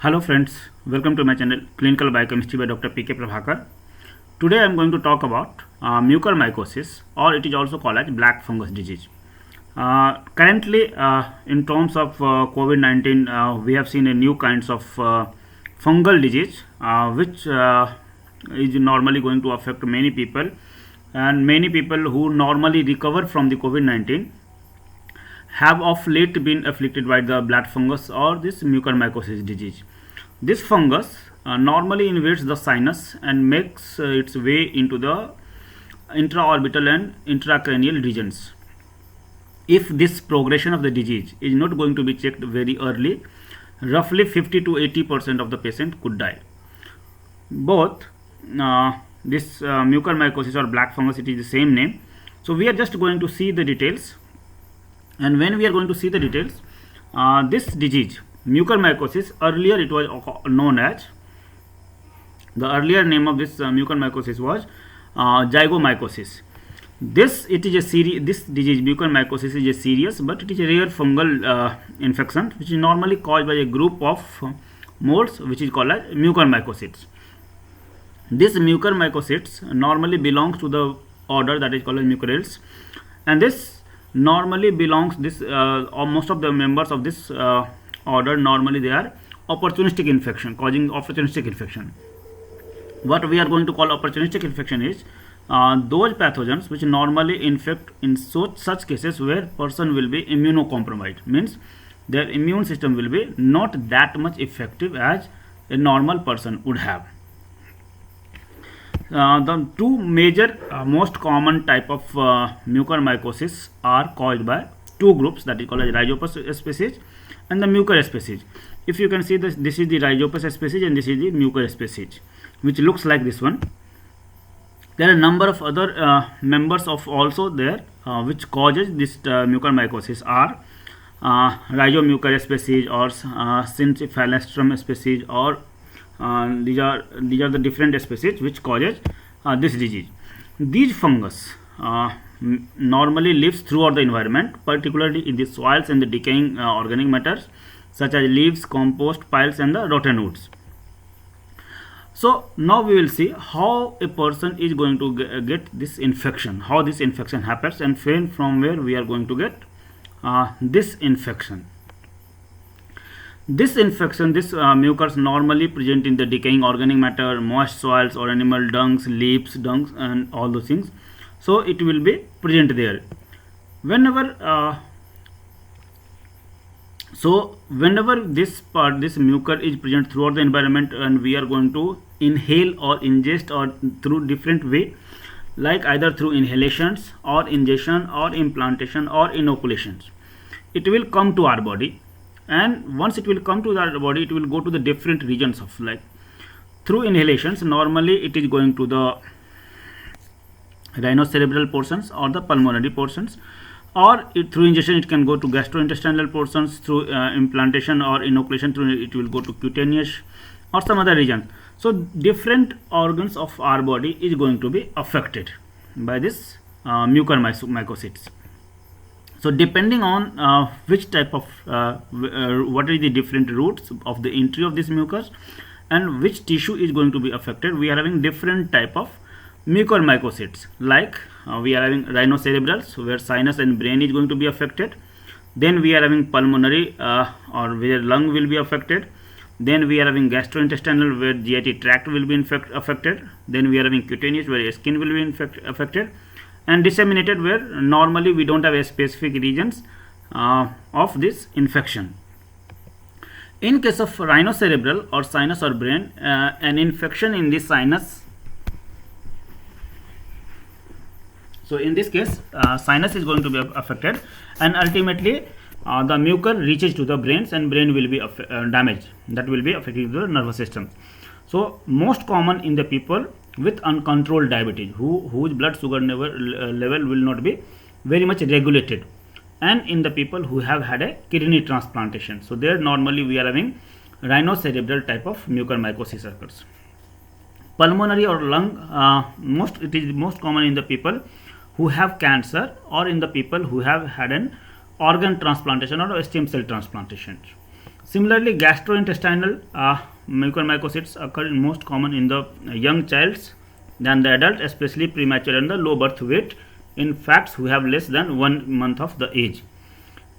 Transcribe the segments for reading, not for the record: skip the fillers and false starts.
Hello friends, welcome to my channel Clinical Biochemistry by Dr. P.K. Prabhakar. Today I am going to talk about mucormycosis, or it is also called as black fungus disease. Currently, in terms of COVID-19, we have seen a new kinds of fungal disease which is normally going to affect many people, and many people who normally recover from the COVID-19 have of late been afflicted by the black fungus or this mucormycosis disease. This fungus normally invades the sinus and makes its way into the intraorbital and intracranial regions. If this progression of the disease is not going to be checked very early, roughly 50 to 80% of the patient could die. Both this mucormycosis or black fungus, it is the same name. So we are just going to see the details, and when we are going to see the details, this disease mucormycosis, earlier it was known as, the earlier name of this mucormycosis was zygomycosis. This disease mucormycosis is a serious, but it is a rare fungal infection which is normally caused by a group of molds which is called as mucormycosis. This mucormycosis normally belongs to the order that is called as mucorales, and this normally belongs most of the members of this order, normally they are opportunistic infection, causing opportunistic infection. What we are going to call opportunistic infection is those pathogens which normally infect in such cases where person will be immunocompromised, means their immune system will be not that much effective as a normal person would have. The two major most common type of mucormycosis are caused by two groups, that is called as Rhizopus species and the mucor species. If you can see this is the Rhizopus species and this is the mucor species, which looks like this one. There are a number of other members of also there which causes this mucormycosis are Rhizomucor species or Syncyphalastrum species, or these are the different species which causes this disease. These fungus normally lives throughout the environment, particularly in the soils and the decaying organic matters such as leaves, compost piles and the rotten woods. So now we will see how a person is going to get this infection, how this infection happens, and from where we are going to get this infection. This mucors normally present in the decaying organic matter, moist soils or animal dungs, leaves, dungs and all those things. So it will be present there. Whenever this mucor is present throughout the environment, and we are going to inhale or ingest or through different way, like either through inhalations or ingestion or implantation or inoculations, it will come to our body. And once it will come to our body, it will go to the different regions of, like through inhalations, normally it is going to the rhinocerebral portions or the pulmonary portions, or through ingestion it can go to gastrointestinal portions, through implantation or inoculation it will go to cutaneous or some other region. So different organs of our body is going to be affected by this mucormycosis. So depending on which type of what are the different routes of the entry of this mucus and which tissue is going to be affected, we are having different type of mucormycosis. Like we are having rhinocerebrals, where sinus and brain is going to be affected. Then we are having pulmonary or where lung will be affected. Then we are having gastrointestinal, where GIT tract will be affected. Then we are having cutaneous, where skin will be affected, and disseminated, where normally we don't have a specific regions of this infection. In case of rhinocerebral or sinus or brain, an infection in the sinus, so in this case sinus is going to be affected, and ultimately the mucor reaches to the brains and brain will be damaged, that will be affecting the nervous system. So most common in the people with uncontrolled diabetes, whose blood sugar level will not be very much regulated, and in the people who have had a kidney transplantation. So there normally we are having rhinocerebral type of mucormycosis occurs. Pulmonary or lung, it is most common in the people who have cancer, or in the people who have had an organ transplantation or stem cell transplantation. Similarly, gastrointestinal mucormycosis occur most common in the young childs than the adult, especially premature and the low birth weight in facts who have less than 1 month of the age,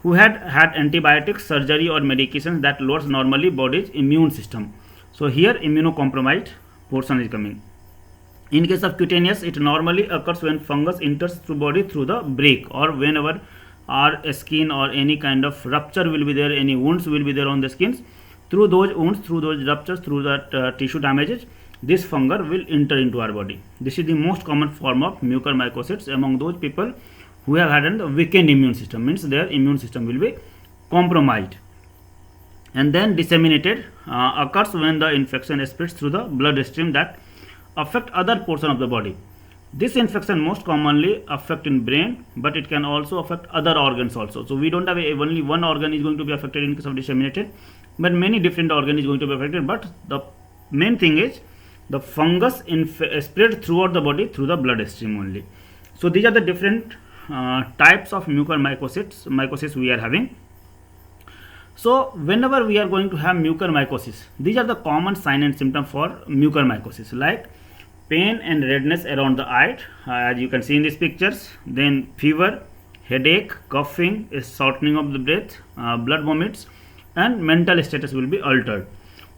who had antibiotics, surgery or medications that lowers normally body's immune system. So here immunocompromised portion is coming. In case of cutaneous, it normally occurs when fungus enters through body through the break, or whenever our skin or any kind of rupture will be there, any wounds will be there on the skins. Through those wounds, through those ruptures, through that tissue damages, this fungus will enter into our body. This is the most common form of mucormycosis among those people who have had a weakened immune system, means their immune system will be compromised. And then disseminated occurs when the infection spreads through the bloodstream that affect other portion of the body. This infection most commonly affect in brain, but it can also affect other organs also. So we don't have only one organ is going to be affected in case of disseminated, but many different organs is going to be affected. But the main thing is the fungus spread throughout the body through the bloodstream only. So these are the different types of mucormycosis we are having. So whenever we are going to have mucormycosis, these are the common sign and symptom for mucormycosis, like pain and redness around the eye, as you can see in these pictures. Then fever, headache, coughing, shortening of the breath, blood vomits, and mental status will be altered.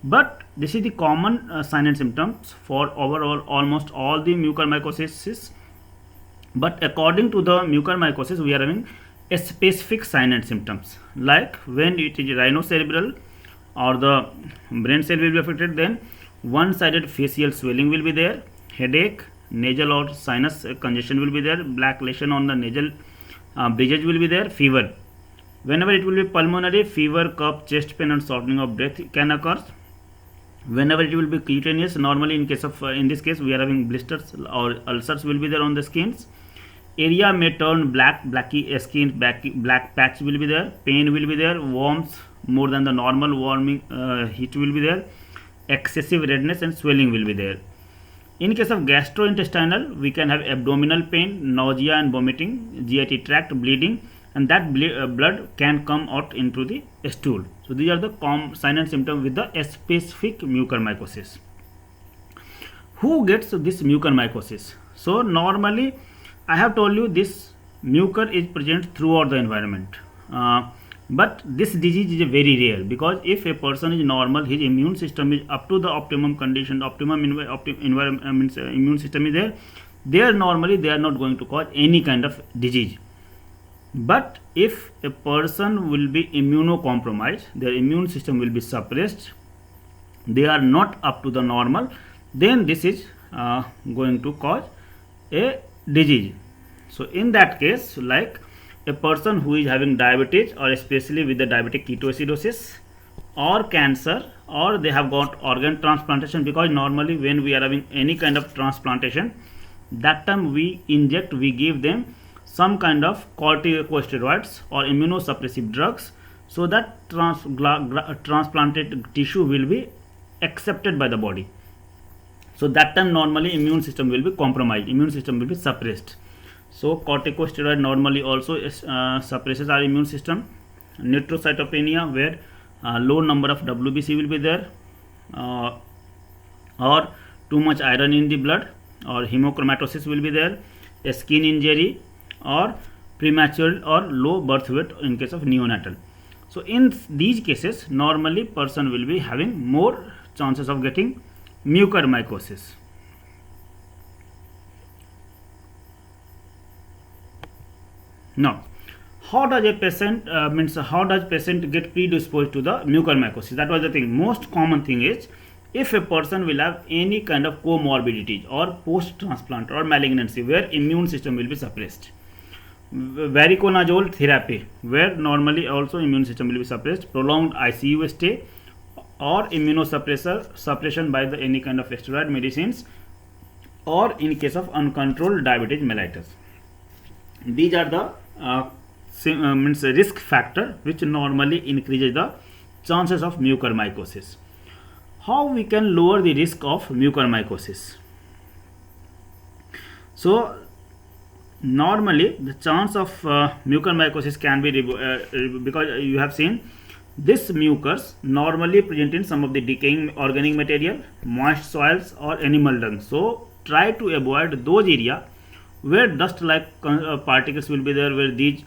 But this is the common sign and symptoms for overall almost all the mucormycosis. But according to the mucormycosis, we are having a specific sign and symptoms, like when it is rhinocerebral or the brain cell will be affected, then one-sided facial swelling will be there, headache, nasal or sinus congestion will be there, black lesion on the nasal bridges will be there, fever. Whenever it will be pulmonary, fever, cough, chest pain and shortening of breath can occur. Whenever it will be cutaneous, normally in case of in this case we are having blisters or ulcers will be there on the skins. Area may turn blacky skin, black patch will be there, pain will be there, warmth more than the normal warming heat will be there, excessive redness and swelling will be there. In case of gastrointestinal, we can have abdominal pain, nausea and vomiting, GIT tract bleeding, and that blood can come out into the stool. So these are the sign and symptoms with the specific mucormycosis. Who gets this mucormycosis? So normally, I have told you this mucor is present throughout the environment, but this disease is very rare, because if a person is normal, his immune system is up to the optimum condition, environment, immune system is there normally they are not going to cause any kind of disease. But if a person will be immunocompromised, their immune system will be suppressed, they are not up to the normal, then this is going to cause a disease. So in that case, like a person who is having diabetes, or especially with the diabetic ketoacidosis or cancer, or they have got organ transplantation, because normally when we are having any kind of transplantation, that time we give them some kind of corticosteroids or immunosuppressive drugs, so that transplanted tissue will be accepted by the body. So that time normally immune system will be compromised, immune system will be suppressed. So corticosteroid normally also suppresses our immune system. Neutrocytopenia, where low number of WBC will be there, or too much iron in the blood, or hemochromatosis will be there, a skin injury, or premature or low birth weight in case of neonatal. So in these cases, normally person will be having more chances of getting mucormycosis. Now, how does patient get predisposed to the mucormycosis? That was the thing. Most common thing is, if a person will have any kind of comorbidities or post transplant or malignancy where immune system will be suppressed, variconazole therapy where normally also immune system will be suppressed, prolonged ICU stay, or suppression by the any kind of steroid medicines, or in case of uncontrolled diabetes mellitus. These are the risk factor which normally increases the chances of mucormycosis. How we can lower the risk of mucormycosis? So normally the chance of mucormycosis can be because you have seen This mucus normally present in some of the decaying organic material, moist soils or animal dung. So try to avoid those area where dust like particles will be there, where these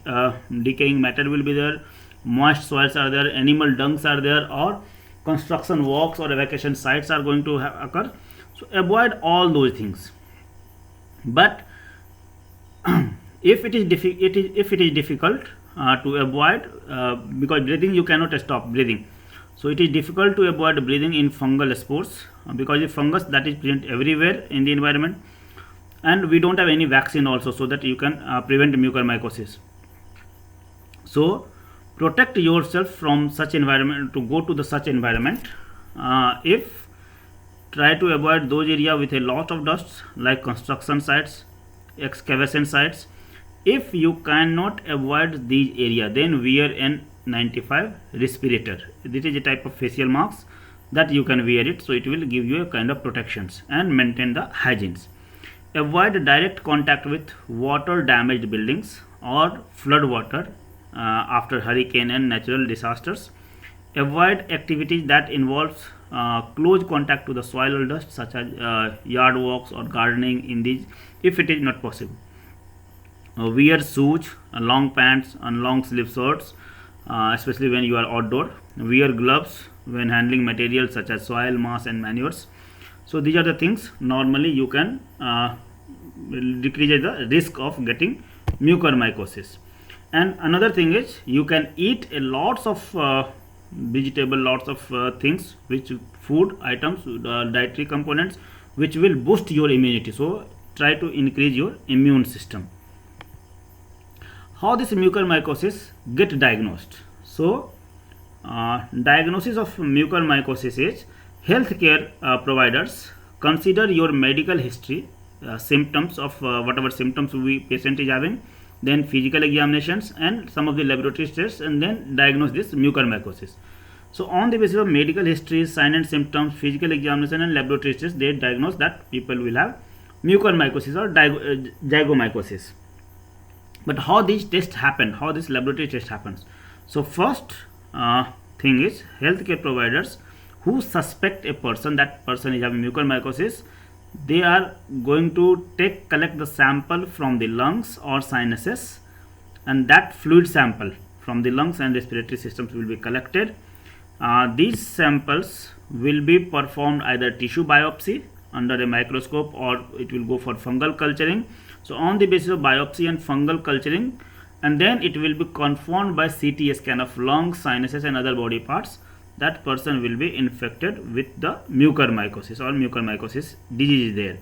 decaying matter will be there, moist soils are there, animal dungs are there, or construction works or evacuation sites are going to occur. So avoid all those things. But if it is difficult to avoid, because breathing you cannot stop breathing, so it is difficult to avoid breathing in fungal spores, because the fungus that is present everywhere in the environment, and we don't have any vaccine also so that you can prevent mucormycosis. So protect yourself from such environment, to go to the such environment. If try to avoid those area with a lot of dust like construction sites, excavation sites. If you cannot avoid these area, then wear N95 respirator. This is a type of facial mask that you can wear it, so it will give you a kind of protections and maintain the hygienes. Avoid direct contact with water damaged buildings or flood water after hurricane and natural disasters. Avoid activities that involves close contact to the soil or dust, such as yard walks or gardening in these, if it is not possible. Wear shoes, long pants and long sleeve shirts, especially when you are outdoor. Wear gloves when handling materials such as soil, moss and manures. So these are the things normally you can decrease the risk of getting mucormycosis. And another thing is, you can eat a lots of vegetable, lots of things, which food items, dietary components which will boost your immunity. So try to increase your immune system. How this mucormycosis get diagnosed? So diagnosis of mucormycosis is, healthcare providers consider your medical history, symptoms of whatever symptoms we patient is having, then physical examinations and some of the laboratory tests, and then diagnose this mucormycosis. So on the basis of medical history, sign and symptoms, physical examination and laboratory tests, they diagnose that people will have mucormycosis or zygomycosis. But how these tests happen, how this laboratory test happens? So first thing is, healthcare providers who suspect a person, that person is having mucormycosis, they are going to collect the sample from the lungs or sinuses, and that fluid sample from the lungs and respiratory systems will be collected. These samples will be performed either tissue biopsy under a microscope, or it will go for fungal culturing. So on the basis of biopsy and fungal culturing, and then it will be confirmed by CT scan of lungs, sinuses and other body parts, that person will be infected with the mucormycosis or mucormycosis disease is there.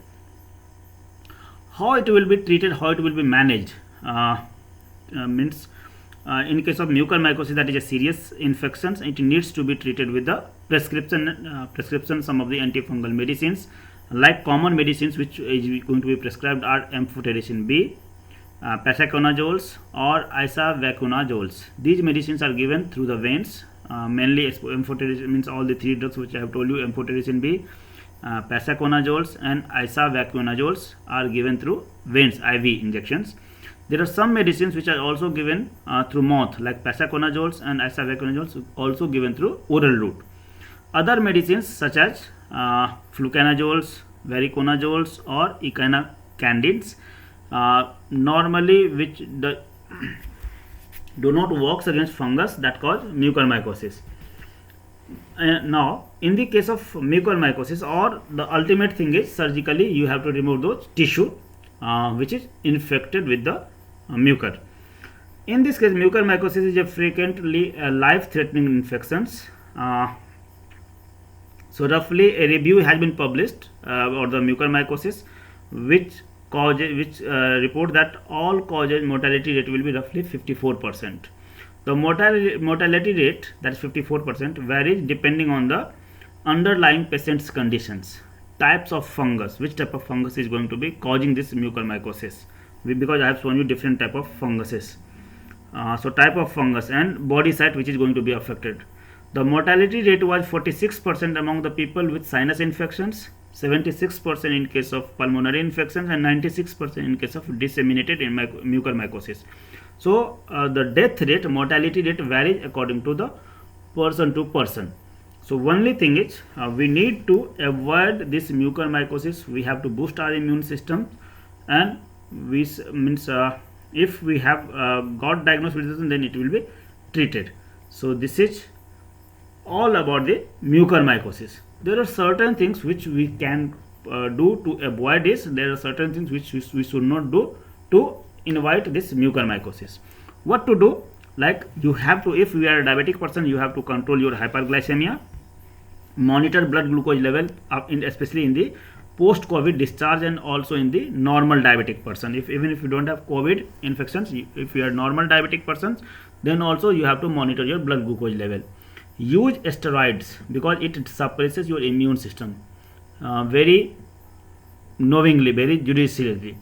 How it will be treated, how it will be managed, means in case of mucormycosis, that is a serious infection, it needs to be treated with the prescription some of the antifungal medicines. Like common medicines which is going to be prescribed are amphotericin B, pasaconazoles or isavaconazoles. These medicines are given through the veins. Mainly amphotericin means all the three drugs which I have told you, amphotericin B, pasaconazoles and isavaconazoles are given through veins, IV injections. There are some medicines which are also given through mouth, like pasaconazoles and isavaconazoles also given through oral route. Other medicines such as fluconazoles, voriconazoles or echinocandins, normally which do not work against fungus that cause mucormycosis. Now in the case of mucormycosis, or the ultimate thing is, surgically you have to remove those tissue which is infected with the mucor. In this case, mucormycosis is a frequently life-threatening infections. So roughly a review has been published about the mucormycosis, which report that all causes mortality rate will be roughly 54%. The mortality rate, that is 54%, varies depending on the underlying patient's conditions, types of fungus, which type of fungus is going to be causing this mucormycosis, because I have shown you different type of funguses. So type of fungus and body site which is going to be affected. The mortality rate was 46% among the people with sinus infections, 76% in case of pulmonary infections, and 96% in case of disseminated mucormycosis. So the death rate, mortality rate varies according to the person to person. So only thing is we need to avoid this mucormycosis. We have to boost our immune system, and we means if we have got diagnosed with this, then it will be treated. So this is all about the mucormycosis. There are certain things which we can do to avoid this. There are certain things which we should not do to invite this mucormycosis. What to do? Like you have to, if you are a diabetic person, you have to control your hyperglycemia, monitor blood glucose level especially in the post COVID discharge, and also in the normal diabetic person. If even if you don't have COVID infections, if you are normal diabetic persons, then also you have to monitor your blood glucose level. Use steroids because it suppresses your immune system very knowingly, very judiciously.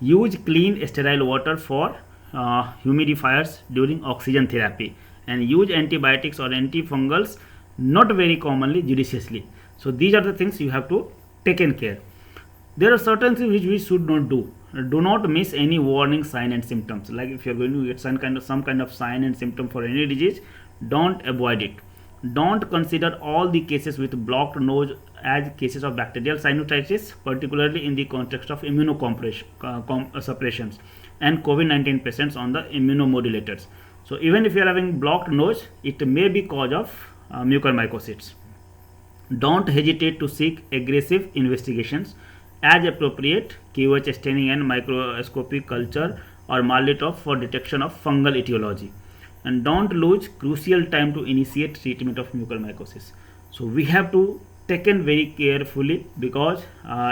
Use clean sterile water for humidifiers during oxygen therapy, and use antibiotics or antifungals not very commonly, judiciously. So these are the things you have to take in care. There are certain things which we should not do. Do not miss any warning sign and symptoms. Like if you are going to get some kind of sign and symptom for any disease, don't avoid it. Don't consider all the cases with blocked nose as cases of bacterial sinusitis, particularly in the context of immunosuppressions and COVID-19 patients on the immunomodulators. So even if you are having blocked nose, it may be cause of mucormycosis. Don't hesitate to seek aggressive investigations as appropriate, QH staining and microscopic culture or Marlitov for detection of fungal etiology. And don't lose crucial time to initiate treatment of mucormycosis. So we have to take in very carefully, because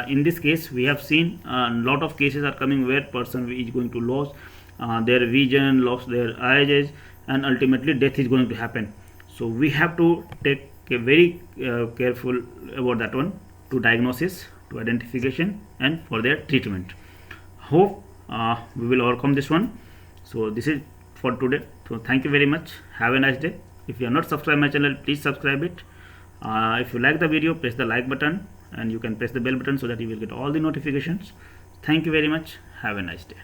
in this case we have seen a lot of cases are coming where person is going to lose their vision, lose their eyes, and ultimately death is going to happen. So we have to take a very careful about that one, to diagnosis, to identification, and for their treatment. Hope we will overcome this one. So this is for today. So thank you very much. Have a nice day. If you are not subscribed my channel, please subscribe it. If you like the video, press the like button, and you can press the bell button so that you will get all the notifications. Thank you very much. Have a nice day.